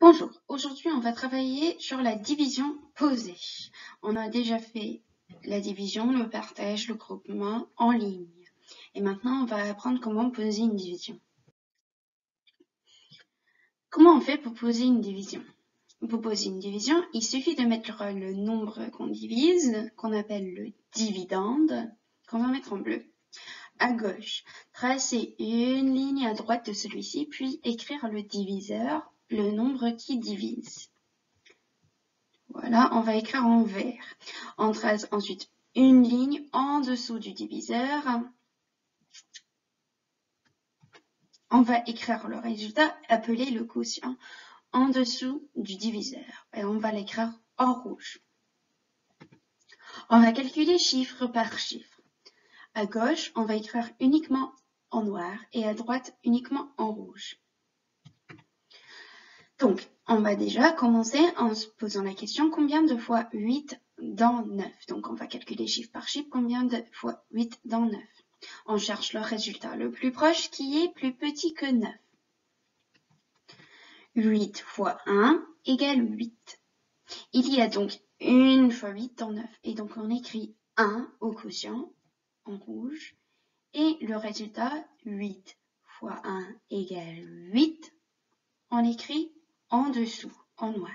Bonjour, aujourd'hui on va travailler sur la division posée. On a déjà fait la division, le partage, le groupement en ligne. Et maintenant on va apprendre comment poser une division. Comment on fait pour poser une division? Pour poser une division, il suffit de mettre le nombre qu'on divise, qu'on appelle le dividende, qu'on va mettre en bleu. À gauche, tracer une ligne à droite de celui-ci, puis écrire le diviseur, le nombre qui divise. Voilà, on va écrire en vert. On trace ensuite une ligne en dessous du diviseur. On va écrire le résultat appelé le quotient en dessous du diviseur et on va l'écrire en rouge. On va calculer chiffre par chiffre. À gauche, on va écrire uniquement en noir et à droite uniquement en rouge. Donc, on va déjà commencer en se posant la question combien de fois 8 dans 9. Donc, on va calculer chiffre par chiffre combien de fois 8 dans 9. On cherche le résultat le plus proche qui est plus petit que 9. 8 fois 1 égale 8. Il y a donc 1 fois 8 dans 9. Et donc, on écrit 1 au quotient en rouge. Et le résultat, 8 fois 1 égale 8. On écrit en dessous, en noir.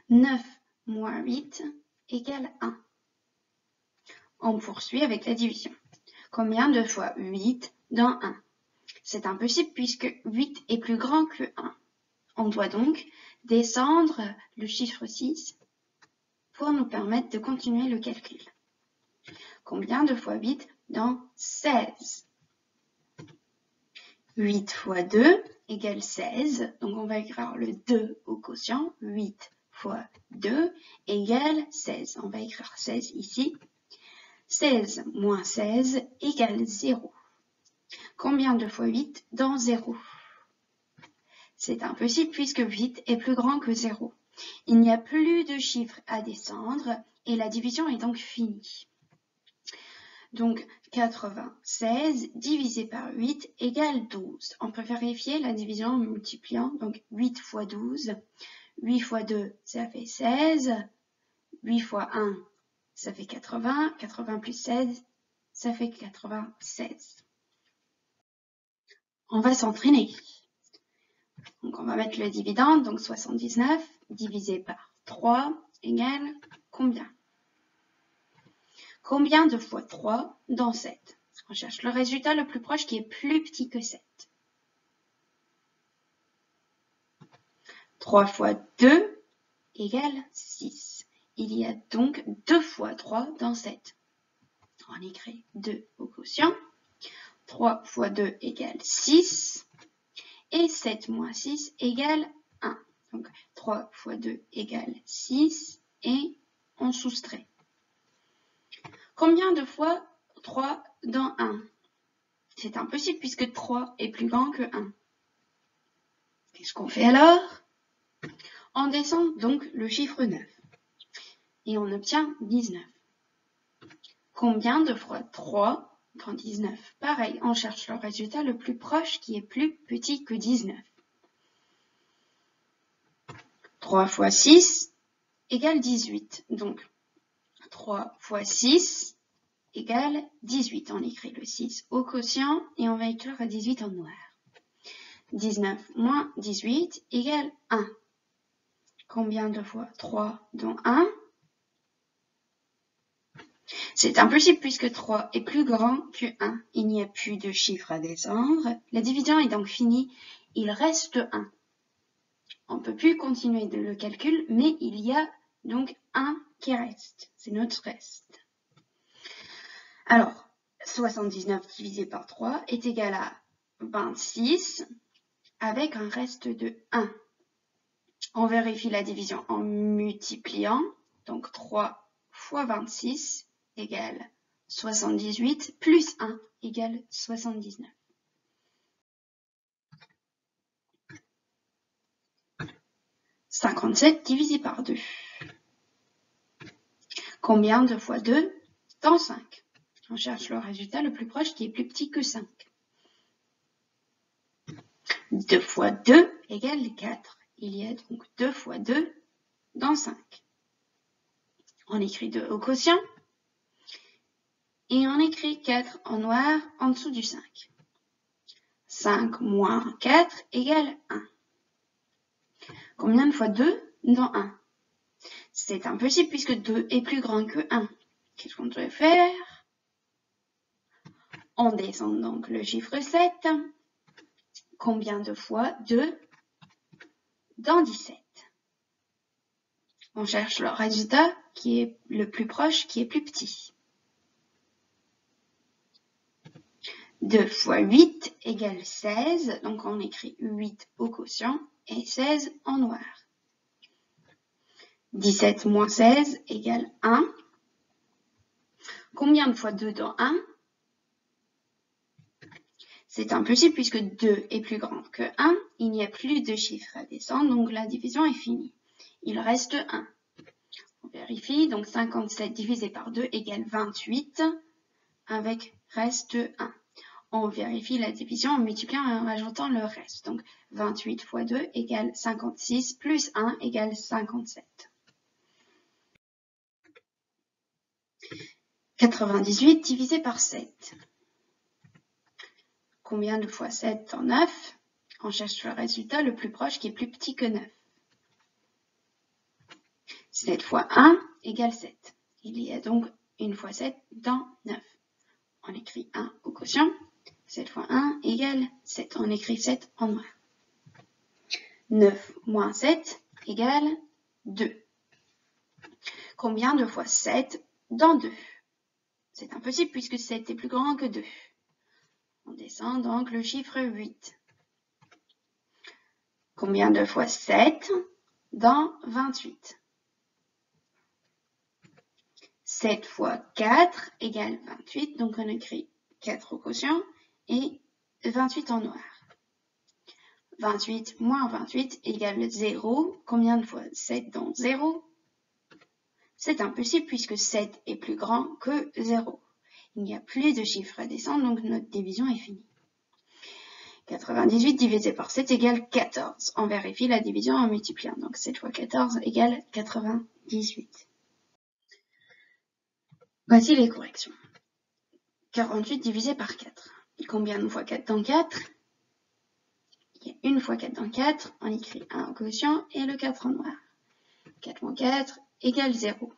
9 moins 8 égale 1. On poursuit avec la division. Combien de fois 8 dans 1? C'est impossible puisque 8 est plus grand que 1. On doit donc descendre le chiffre 6 pour nous permettre de continuer le calcul. Combien de fois 8 dans 16? 8 fois 2 égale 16. Donc on va écrire le 2 au quotient. 8 fois 2 égale 16. On va écrire 16 ici. 16 moins 16 égale 0. Combien de fois 8 dans 0? C'est impossible puisque 8 est plus grand que 0. Il n'y a plus de chiffres à descendre et la division est donc finie. Donc 96 divisé par 8 égale 12. On peut vérifier la division en multipliant. Donc 8 fois 12. 8 fois 2, ça fait 16. 8 fois 1, ça fait 80. 80 plus 16, ça fait 96. On va s'entraîner. Donc on va mettre le dividende. Donc 79 divisé par 3 égale combien? Combien de fois 3 dans 7? On cherche le résultat le plus proche qui est plus petit que 7. 3 fois 2 égale 6. Il y a donc 2 fois 3 dans 7. On écrit 2 au quotient. 3 fois 2 égale 6. Et 7 moins 6 égale 1. Donc 3 fois 2 égale 6. Et on soustrait. Combien de fois 3 dans 1? C'est impossible puisque 3 est plus grand que 1. Qu'est-ce qu'on fait alors? On descend donc le chiffre 9. Et on obtient 19. Combien de fois 3 dans 19? Pareil, on cherche le résultat le plus proche qui est plus petit que 19. 3 fois 6 égale 18. Donc 3 fois 6 égale 18. On écrit le 6 au quotient et on va écrire 18 en noir. 19 moins 18 égale 1. Combien de fois 3 dans 1? C'est impossible puisque 3 est plus grand que 1. Il n'y a plus de chiffre à descendre. La division est donc finie. Il reste 1. On ne peut plus continuer le calcul, mais il y a donc 1 qui reste. C'est notre reste. Alors, 79 divisé par 3 est égal à 26 avec un reste de 1. On vérifie la division en multipliant. Donc 3 fois 26 égale 78 plus 1 égale 79. 57 divisé par 2. Combien de fois 2 dans 5? On cherche le résultat le plus proche qui est plus petit que 5. 2 fois 2 égale 4. Il y a donc 2 fois 2 dans 5. On écrit 2 au quotient et on écrit 4 en noir en dessous du 5. 5 moins 4 égale 1. Combien de fois 2 dans 1? C'est impossible puisque 2 est plus grand que 1. Qu'est-ce qu'on doit faire? On descend donc le chiffre 7. Combien de fois 2 dans 17? On cherche le résultat qui est le plus proche, qui est plus petit. 2 fois 8 égale 16, donc on écrit 8 au quotient et 16 en noir. 17 moins 16 égale 1. Combien de fois 2 dans 1? C'est impossible puisque 2 est plus grand que 1. Il n'y a plus de chiffres à descendre, donc la division est finie. Il reste 1. On vérifie, donc 57 divisé par 2 égale 28, avec reste 1. On vérifie la division en multipliant et en rajoutant le reste. Donc 28 fois 2 égale 56, plus 1 égale 57. 98 divisé par 7. Combien de fois 7 dans 9? On cherche le résultat le plus proche qui est plus petit que 9. 7 fois 1 égale 7. Il y a donc 1 fois 7 dans 9. On écrit 1 au quotient. 7 fois 1 égale 7. On écrit 7 en noir. 9 moins 7 égale 2. Combien de fois 7 dans 2? C'est impossible puisque 7 est plus grand que 2. On descend donc le chiffre 8. Combien de fois 7 dans 28? 7 fois 4 égale 28, donc on écrit 4 au quotient et 28 en noir. 28 moins 28 égale 0. Combien de fois 7 dans 0? C'est impossible puisque 7 est plus grand que 0. Il n'y a plus de chiffres à descendre, donc notre division est finie. 98 divisé par 7 égale 14. On vérifie la division en multipliant. Donc 7 fois 14 égale 98. Voici les corrections. 48 divisé par 4. Combien de fois 4 dans 4? Il y a 1 fois 4 dans 4. On écrit 1 au quotient et le 4 en noir. 4 moins 4 égale 0.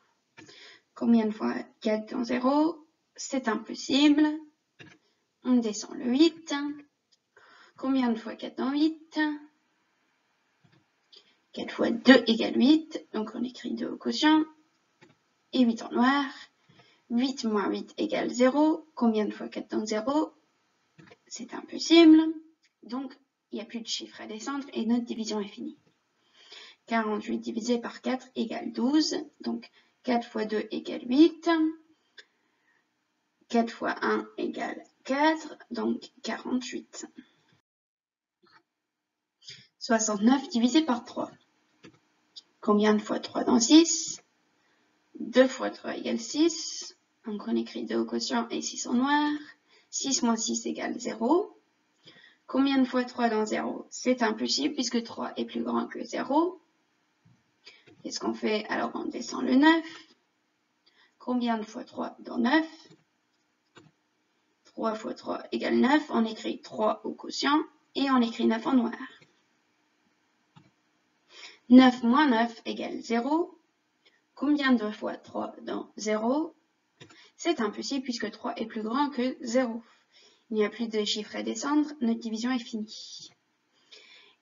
Combien de fois 4 dans 0? C'est impossible. On descend le 8. Combien de fois 4 dans 8? 4 fois 2 égale 8. Donc on écrit 2 au quotient et 8 en noir. 8 moins 8 égale 0. Combien de fois 4 dans 0? C'est impossible. Donc, il n'y a plus de chiffres à descendre et notre division est finie. 48 divisé par 4 égale 12. Donc, 4 fois 2 égale 8. 4 fois 1 égale 4. Donc, 48. 69 divisé par 3. Combien de fois 3 dans 6? 2 fois 3 égale 6. Donc, on écrit 2 au quotient et 6 en noir. 6 moins 6 égale 0. Combien de fois 3 dans 0? C'est impossible puisque 3 est plus grand que 0. Qu'est-ce qu'on fait? Alors, on descend le 9. Combien de fois 3 dans 9? 3 fois 3 égale 9. On écrit 3 au quotient et on écrit 9 en noir. 9 moins 9 égale 0. Combien de fois 3 dans 0? C'est impossible puisque 3 est plus grand que 0. Il n'y a plus de chiffres à descendre, notre division est finie.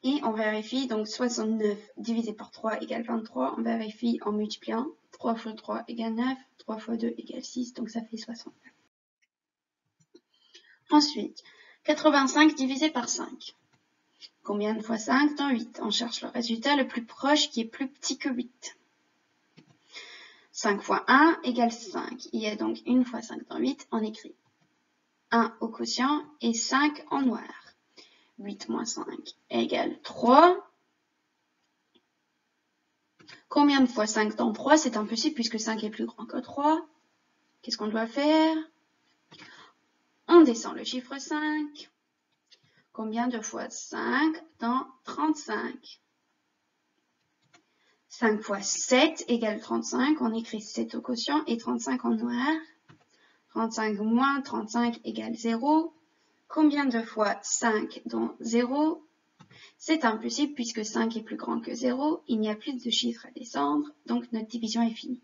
Et on vérifie, donc 69 divisé par 3 égale 23, on vérifie en multipliant. 3 fois 3 égale 9, 3 fois 2 égale 6, donc ça fait 69. Ensuite, 85 divisé par 5. Combien de fois 5 dans 8? On cherche le résultat le plus proche qui est plus petit que 8. 5 fois 1 égale 5. Il y a donc 1 fois 5 dans 8, on écrit 1 au quotient et 5 en noir. 8 moins 5 égale 3. Combien de fois 5 dans 3? C'est impossible puisque 5 est plus grand que 3. Qu'est-ce qu'on doit faire? On descend le chiffre 5. Combien de fois 5 dans 35? 5 fois 7 égale 35. On écrit 7 au quotient et 35 en noir. 35 moins 35 égale 0. Combien de fois 5 dans 0? C'est impossible puisque 5 est plus grand que 0. Il n'y a plus de chiffres à descendre, donc notre division est finie.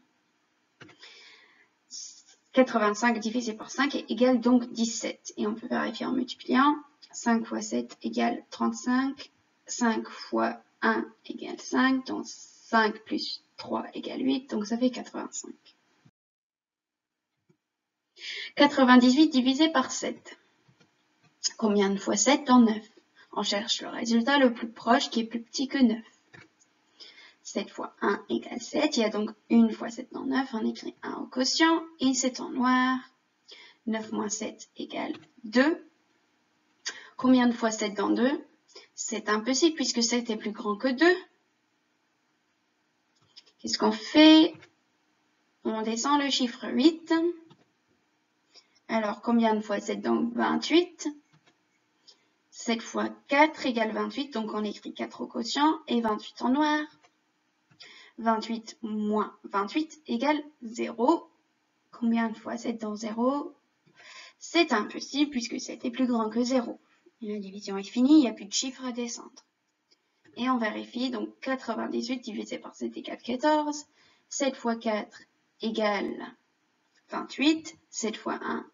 85 divisé par 5 égale donc 17. Et on peut vérifier en multipliant. 5 fois 7 égale 35. 5 fois 1 égale 5. Donc 5 plus 3 égale 8. Donc ça fait 85. 98 divisé par 7. Combien de fois 7 dans 9? On cherche le résultat le plus proche qui est plus petit que 9. 7 fois 1 égale 7. Il y a donc 1 fois 7 dans 9. On écrit 1 au quotient et c'est en noir. 9 moins 7 égale 2. Combien de fois 7 dans 2? C'est impossible puisque 7 est plus grand que 2. Qu'est-ce qu'on fait? On descend le chiffre 8. Alors, combien de fois 7 dans 28? 7 fois 4 égale 28, donc on écrit 4 au quotient et 28 en noir. 28 moins 28 égale 0. Combien de fois 7 dans 0? C'est impossible puisque 7 est plus grand que 0. La division est finie, il n'y a plus de chiffres à descendre. Et on vérifie, donc 98 divisé par 7 égale 14. 7 fois 4 égale 28. 7 fois 1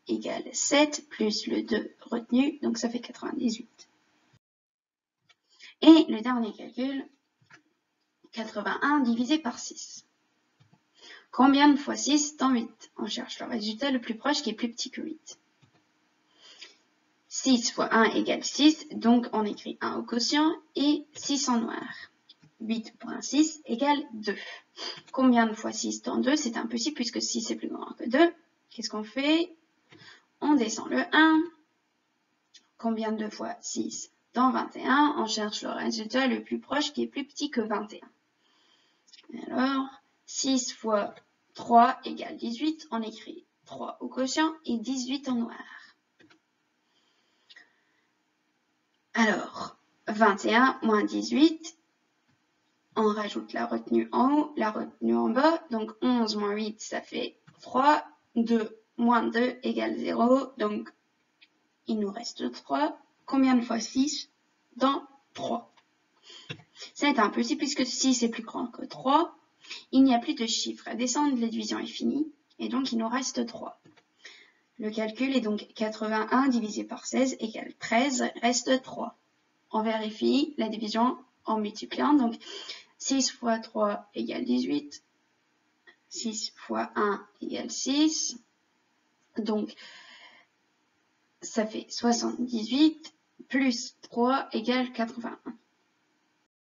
égale 7, plus le 2 retenu, donc ça fait 98. Et le dernier calcul, 81 divisé par 6. Combien de fois 6 dans 8? On cherche le résultat le plus proche qui est plus petit que 8. 6 fois 1 égale 6, donc on écrit 1 au quotient et 6 en noir. 8 moins 6 égale 2. Combien de fois 6 dans 2? C'est impossible puisque 6 est plus grand que 2. Qu'est-ce qu'on fait? On descend le 1. Combien de fois 6 dans 21? On cherche le résultat le plus proche qui est plus petit que 21. Alors, 6 fois 3 égale 18. On écrit 3 au quotient et 18 en noir. Alors, 21 moins 18, on rajoute la retenue en haut, la retenue en bas. Donc 11 moins 8, ça fait 3. 2 moins 2 égale 0. Donc, il nous reste 3. Combien de fois 6 dans 3? C'est impossible puisque 6 est plus grand que 3. Il n'y a plus de chiffres à descendre, la division est finie. Et donc, il nous reste 3. Le calcul est donc 81 divisé par 16 égale 13, reste 3. On vérifie la division en multipliant. Donc, 6 fois 3 égale 18. 6 fois 1 égale 6. Donc, ça fait 78 plus 3 égale 81.